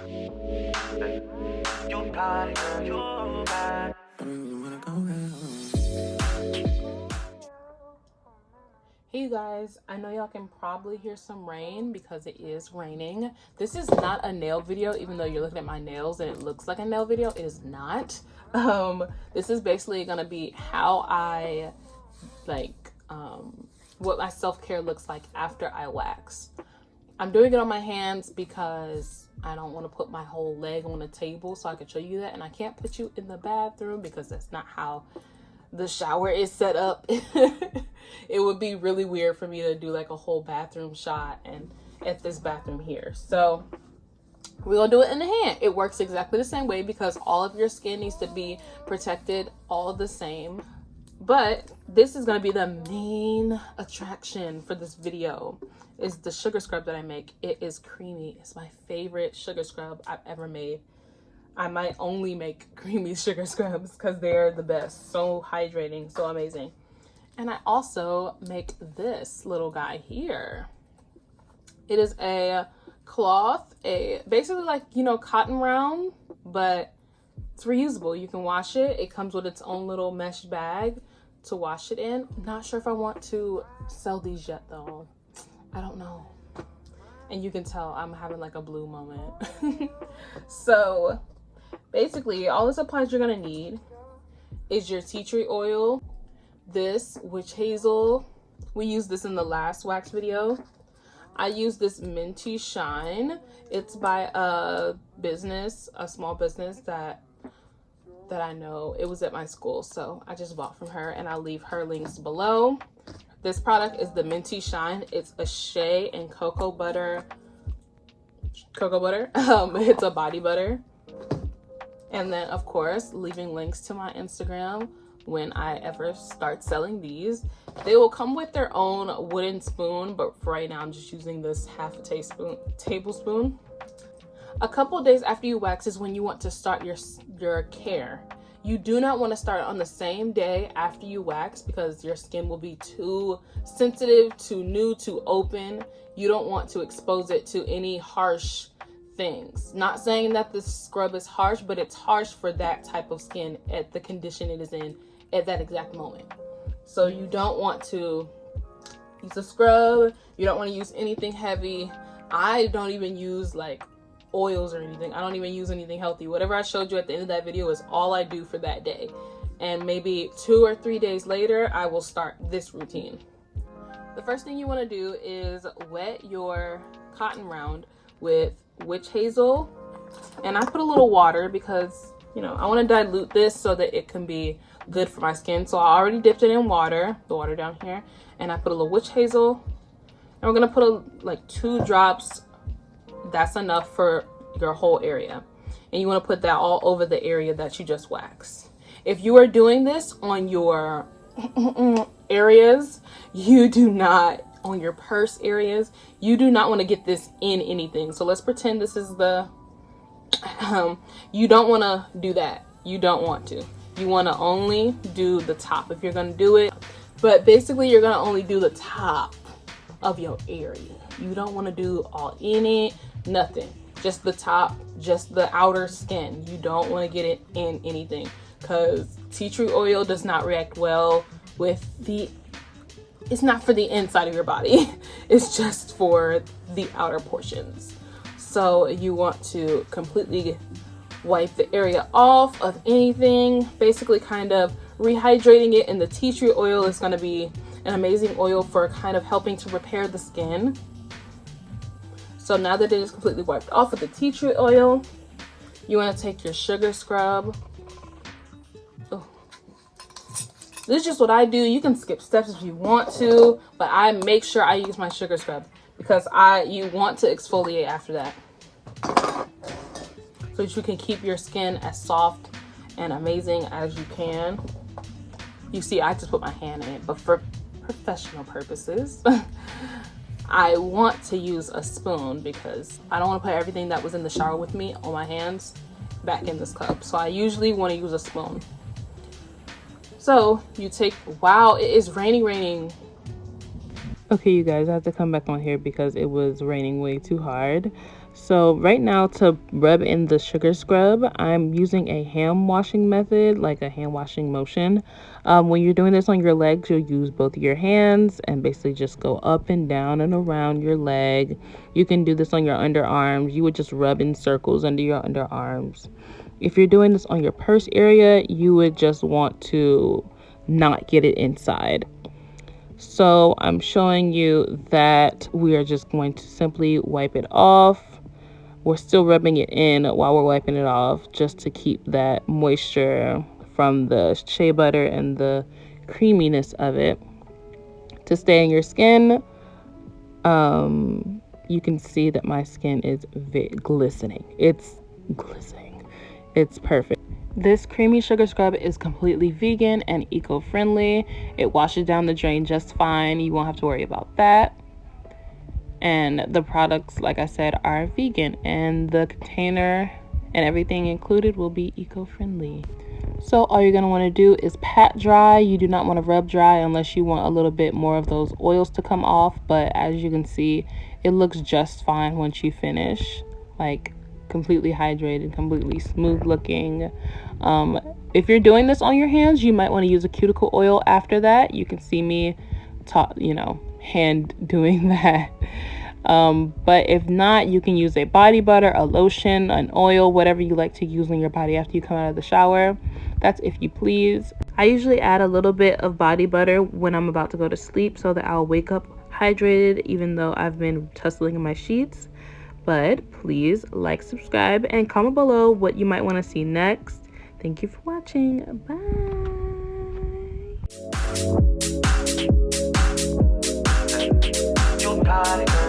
You got it, girl, you got it. Hey you guys, I know y'all can probably hear some rain because it is raining. This is not a nail video, even though you're looking at my nails and it looks like a nail video. It is not. This is basically gonna be how I what my self-care looks like after I wax. I'm doing it on my hands because I don't want to put my whole leg on the table, so I can show you that, and I can't put you in the bathroom because that's not how the shower is set up. It would be really weird for me to do like a whole bathroom shot and at this bathroom here. So we're gonna do it in the hand. It works exactly the same way because all of your skin needs to be protected all the same. But this is gonna be the main attraction for this video, is the sugar scrub that I make. It is creamy. It's my favorite sugar scrub I've ever made. I might only make creamy sugar scrubs because they're the best. So hydrating, so amazing. And I also make this little guy here. It is a cloth, basically like, you know, cotton round, but it's reusable. You can wash it. It comes with its own little mesh bag to wash it in. I'm not sure if I want to sell these yet though. I don't know. And you can tell I'm having like a blue moment. So basically all the supplies you're gonna need is your tea tree oil, this witch hazel. We used this in the last wax video. I use this minty shine. It's by a small business that I know. It was at my school, so I just bought from her, and I'll leave her links below. This product is the minty shine. It's a shea and cocoa butter. It's a body butter. And then of course leaving links to my Instagram when I ever start selling these. They will come with their own wooden spoon, but for right now I'm just using this half a tablespoon. A couple days after you wax is when you want to start your care. You do not want to start on the same day after you wax because your skin will be too sensitive, too new, too open. You don't want to expose it to any harsh things. Not saying that this scrub is harsh, but it's harsh for that type of skin at the condition it is in at that exact moment. So you don't want to use a scrub. You don't want to use anything heavy. I don't even use like oils or anything. I don't even use anything healthy. Whatever I showed you at the end of that video is all I do for that day. And maybe 2 or 3 days later, I will start this routine. The first thing you want to do is wet your cotton round with witch hazel. And I put a little water because, you know, I want to dilute this so that it can be good for my skin. So I already dipped it in water, the water down here, and I put a little witch hazel. And we're going to put like 2 drops. That's enough for your whole area. And you want to put that all over the area that you just waxed. If you are doing this on your areas, you do not, on your purse areas, you do not want to get this in anything. So let's pretend this is the, you don't want to do that. You don't want to. You want to only do the top if you're going to do it. But basically you're going to only do the top of your area. You don't want to do all in it, nothing. Just the top, just the outer skin. You don't want to get it in anything because tea tree oil does not react well with it's not for the inside of your body. It's just for the outer portions. So you want to completely wipe the area off of anything, basically kind of rehydrating it. And the tea tree oil is going to be an amazing oil for kind of helping to repair the skin. So now that it is completely wiped off with the tea tree oil, you want to take your sugar scrub. Oh. This is just what I do. You can skip steps if you want to, but I make sure I use my sugar scrub because you want to exfoliate after that, so that you can keep your skin as soft and amazing as you can. You see, I just put my hand in it, but for professional purposes, I want to use a spoon because I don't want to put everything that was in the shower with me on my hands back in this cup. So I usually want to use a spoon. So you take, wow, it is raining. Okay, you guys, I have to come back on here because it was raining way too hard. So right now, to rub in the sugar scrub, I'm using a hand washing method, like a hand washing motion. When you're doing this on your legs, you'll use both of your hands and basically just go up and down and around your leg. You can do this on your underarms. You would just rub in circles under your underarms. If you're doing this on your purse area, you would just want to not get it inside. So I'm showing you that we are just going to simply wipe it off. We're still rubbing it in while we're wiping it off, just to keep that moisture from the shea butter and the creaminess of it to stay in your skin. You can see that my skin is glistening. It's glistening. It's perfect. This creamy sugar scrub is completely vegan and eco-friendly. It washes down the drain just fine. You won't have to worry about that. And the products, like I said, are vegan, and the container and everything included will be eco-friendly. So all you're going to want to do is pat dry. You do not want to rub dry unless you want a little bit more of those oils to come off. But as you can see, it looks just fine once you finish. Like completely hydrated, completely smooth looking. If you're doing this on your hands, you might want to use a cuticle oil after that. You can see me hand doing that. But if not, you can use a body butter, a lotion, an oil, whatever you like to use on your body after you come out of the shower. That's if you please. I usually add a little bit of body butter when I'm about to go to sleep so that I'll wake up hydrated, even though I've been tussling in my sheets. But please like, subscribe, and comment below what you might want to see next. Thank you for watching. Bye. Your body, girl.